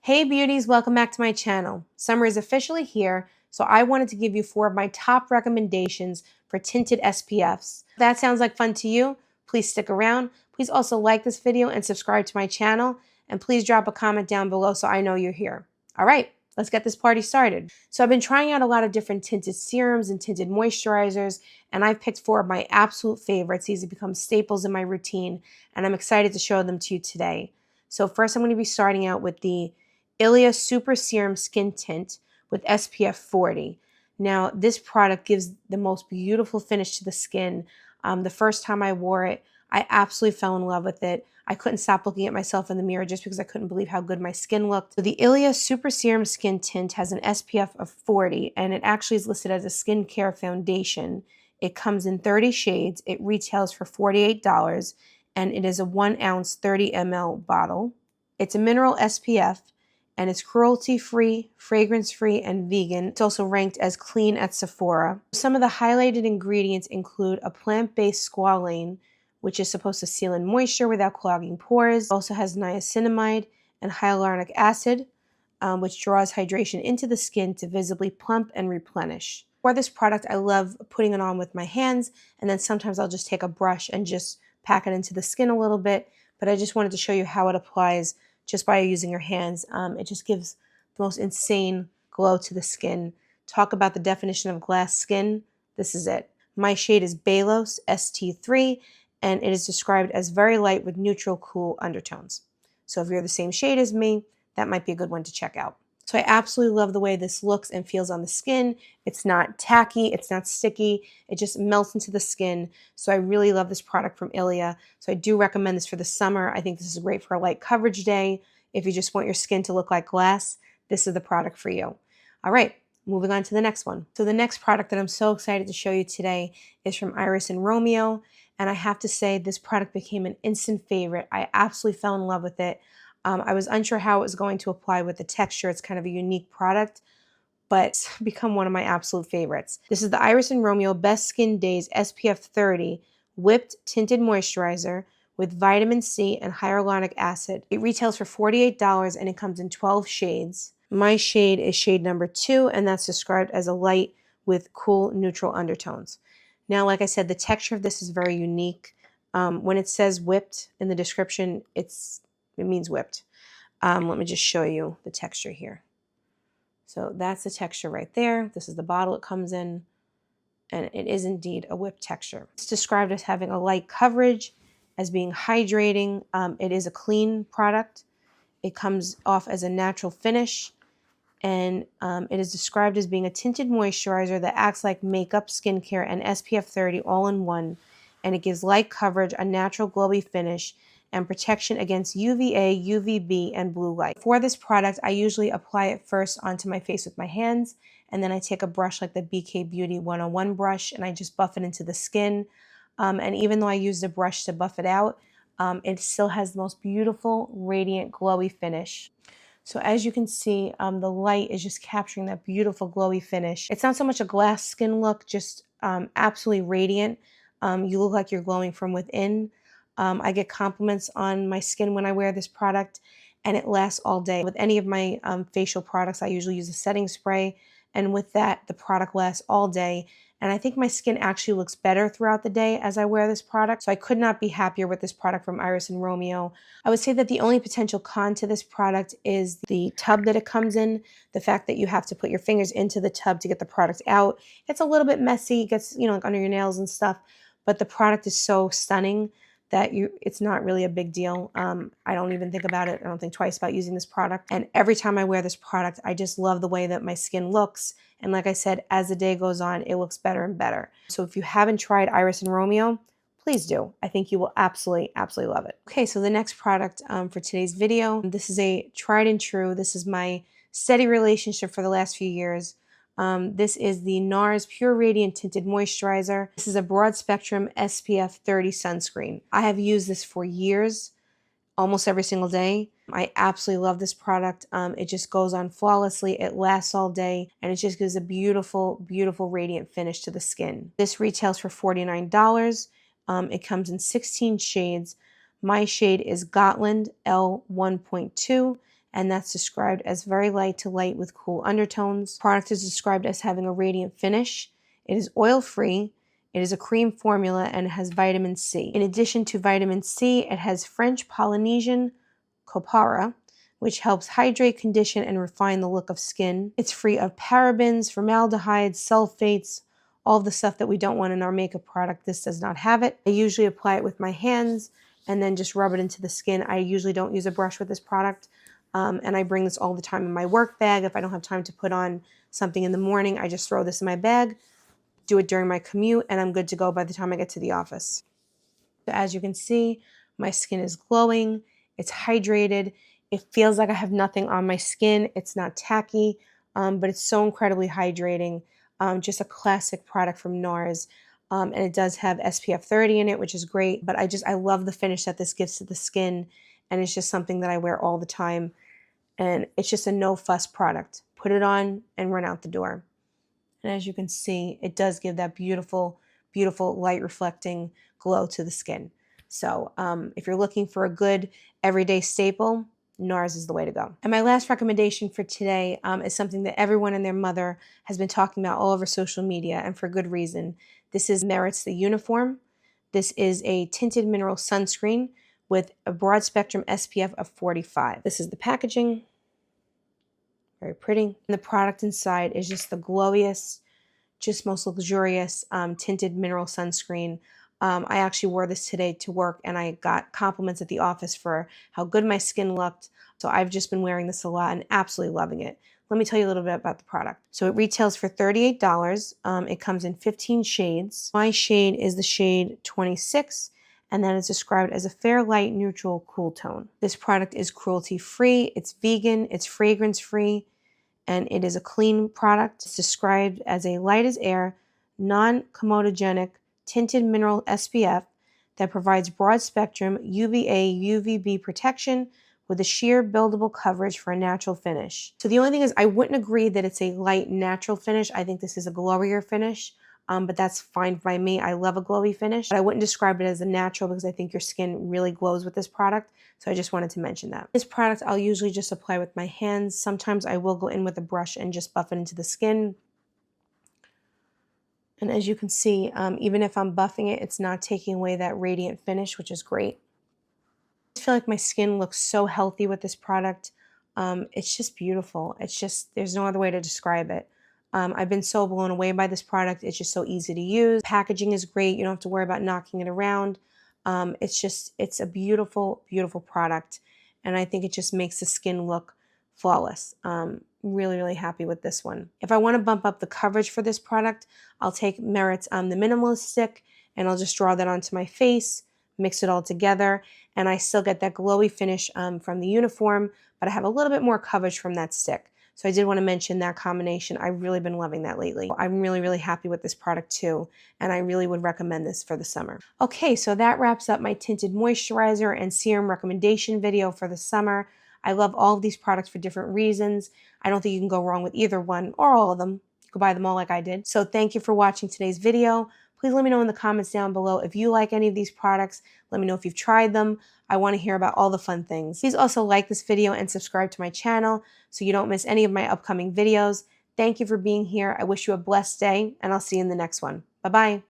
Hey beauties, welcome back to my channel. Summer is officially here, so I wanted to give you 4 of my top recommendations for tinted SPFs. If that sounds like fun to you, please stick around. Please also like this video and subscribe to my channel, and please drop a comment down below so I know you're here. All right, let's get this party started. So I've been trying out a lot of different tinted serums and tinted moisturizers, and I've picked 4 of my absolute favorites. These have become staples in my routine, and I'm excited to show them to you today. So first I'm going to be starting out with the Ilia Super Serum Skin Tint with SPF 40. Now, this product gives the most beautiful finish to the skin. The first time I wore it, I absolutely fell in love with it. I couldn't stop looking at myself in the mirror just because I couldn't believe how good my skin looked. So the Ilia Super Serum Skin Tint has an SPF of 40, and it actually is listed as a skincare foundation. It comes in 30 shades. It retails for $48, and it is a 1 ounce 30 ml bottle. It's a mineral SPF, and it's cruelty-free, fragrance-free, and vegan. It's also ranked as clean at Sephora. Some of the highlighted ingredients include a plant-based squalane, which is supposed to seal in moisture without clogging pores. It also has niacinamide and hyaluronic acid, which draws hydration into the skin to visibly plump and replenish. For this product, I love putting it on with my hands, and then sometimes I'll just take a brush and just pack it into the skin a little bit, but I just wanted to show you how it applies just by using your hands. It just gives the most insane glow to the skin. Talk about the definition of glass skin. This is it. My shade is Balos ST3, and it is described as very light with neutral, cool undertones. So if you're the same shade as me, that might be a good one to check out. So I absolutely love the way this looks and feels on the skin. It's not tacky, it's not sticky, it just melts into the skin. So I really love this product from Ilia. So I do recommend this for the summer. I think this is great for a light coverage day. If you just want your skin to look like glass, this is the product for you. All right, moving on to the next one. So the next product that I'm so excited to show you today is from Iris and Romeo. And I have to say, this product became an instant favorite. I absolutely fell in love with it. I was unsure how it was going to apply with the texture. It's kind of a unique product, but it's become one of my absolute favorites. This is the Iris and Romeo Best Skin Days SPF 30 Whipped Tinted Moisturizer with Vitamin C and Hyaluronic Acid. It retails for $48 and it comes in 12 shades. My shade is shade number 2, and that's described as a light with cool neutral undertones. Now, like I said, the texture of this is very unique. When it says whipped in the description, it means whipped. Let me just show you the texture here. So that's the texture right there. This is the bottle it comes in, and it is indeed a whipped texture. It's described as having a light coverage, as being hydrating. It is a clean product. It comes off as a natural finish, and it is described as being a tinted moisturizer that acts like makeup, skincare, and SPF 30 all in one, and it gives light coverage, a natural glowy finish, and protection against UVA, UVB, and blue light. For this product, I usually apply it first onto my face with my hands, and then I take a brush like the BK Beauty 101 brush, and I just buff it into the skin. And even though I use the brush to buff it out, it still has the most beautiful, radiant, glowy finish. So as you can see, the light is just capturing that beautiful, glowy finish. It's not so much a glass skin look, just absolutely radiant. You look like you're glowing from within. I get compliments on my skin when I wear this product, and it lasts all day. With any of my facial products, I usually use a setting spray, and with that, the product lasts all day. And I think my skin actually looks better throughout the day as I wear this product. So I could not be happier with this product from Iris and Romeo. I would say that the only potential con to this product is the tub that it comes in. The fact that you have to put your fingers into the tub to get the product out. It's a little bit messy. It gets, like under your nails and stuff. But the product is so stunning that it's not really a big deal. I don't even think about it. I don't think twice about using this product. And every time I wear this product, I just love the way that my skin looks. And like I said, as the day goes on, it looks better and better. So if you haven't tried Iris and Romeo, please do. I think you will absolutely, absolutely love it. Okay, so the next product for today's video, this is a tried and true. This is my steady relationship for the last few years. This is the NARS Pure Radiant Tinted Moisturizer. This is a broad spectrum SPF 30 sunscreen. I have used this for years, almost every single day. I absolutely love this product. It just goes on flawlessly. It lasts all day, and it just gives a beautiful, beautiful radiant finish to the skin. This retails for $49. It comes in 16 shades. My shade is Gotland L 1.2, and that's described as very light to light with cool undertones. The product is described as having a radiant finish. It is oil-free. It is a cream formula and it has vitamin C. In addition to vitamin C, it has French Polynesian copara, which helps hydrate, condition, and refine the look of skin. It's free of parabens, formaldehydes, sulfates, all of the stuff that we don't want in our makeup product. This does not have it. I usually apply it with my hands and then just rub it into the skin. I usually don't use a brush with this product, and I bring this all the time in my work bag. If I don't have time to put on something in the morning, I just throw this in my bag, do it during my commute, and I'm good to go by the time I get to the office. So as you can see, my skin is glowing, it's hydrated, it feels like I have nothing on my skin, it's not tacky, but it's so incredibly hydrating. Just a classic product from NARS. And it does have SPF 30 in it, which is great, but I love the finish that this gives to the skin, and it's just something that I wear all the time, and it's just a no-fuss product. Put it on and run out the door. And as you can see, it does give that beautiful, beautiful light reflecting glow to the skin. So if you're looking for a good everyday staple, NARS is the way to go. And my last recommendation for today is something that everyone and their mother has been talking about all over social media, and for good reason. This is Merit's The Uniform. This is a tinted mineral sunscreen with a broad spectrum SPF of 45. This is the packaging. Very pretty. And the product inside is just the glowiest, just most luxurious tinted mineral sunscreen. I actually wore this today to work, and I got compliments at the office for how good my skin looked. So I've just been wearing this a lot and absolutely loving it. Let me tell you a little bit about the product. So it retails for $38. It comes in 15 shades. My shade is the shade 26, and then it's described as a fair, light, neutral, cool tone. This product is cruelty-free, it's vegan, it's fragrance-free, and it is a clean product. It's described as a light as air, non-comedogenic, tinted mineral SPF that provides broad spectrum UVA, UVB protection with a sheer buildable coverage for a natural finish. So the only thing is I wouldn't agree that it's a light natural finish. I think this is a glowier finish, but that's fine by me. I love a glowy finish, but I wouldn't describe it as a natural because I think your skin really glows with this product. So I just wanted to mention that. This product I'll usually just apply with my hands. Sometimes I will go in with a brush and just buff it into the skin. And as you can see, even if I'm buffing it, it's not taking away that radiant finish, which is great. I feel like my skin looks so healthy with this product. It's just beautiful. It's just, there's no other way to describe it. I've been so blown away by this product. It's just so easy to use. Packaging is great. You don't have to worry about knocking it around. It's a beautiful, beautiful product. And I think it just makes the skin look flawless. Really, really happy with this one. If I want to bump up the coverage for this product, I'll take Merit's the Minimalist Stick, and I'll just draw that onto my face, mix it all together, and I still get that glowy finish from the Uniform, but I have a little bit more coverage from that stick. So I did want to mention that combination. I've really been loving that lately. I'm really, really happy with this product too, and I really would recommend this for the summer. Okay, so that wraps up my Tinted Moisturizer and Serum recommendation video for the summer. I love all of these products for different reasons. I don't think you can go wrong with either one or all of them. You can buy them all like I did. So thank you for watching today's video. Please let me know in the comments down below if you like any of these products. Let me know if you've tried them. I want to hear about all the fun things. Please also like this video and subscribe to my channel so you don't miss any of my upcoming videos. Thank you for being here. I wish you a blessed day, and I'll see you in the next one. Bye-bye.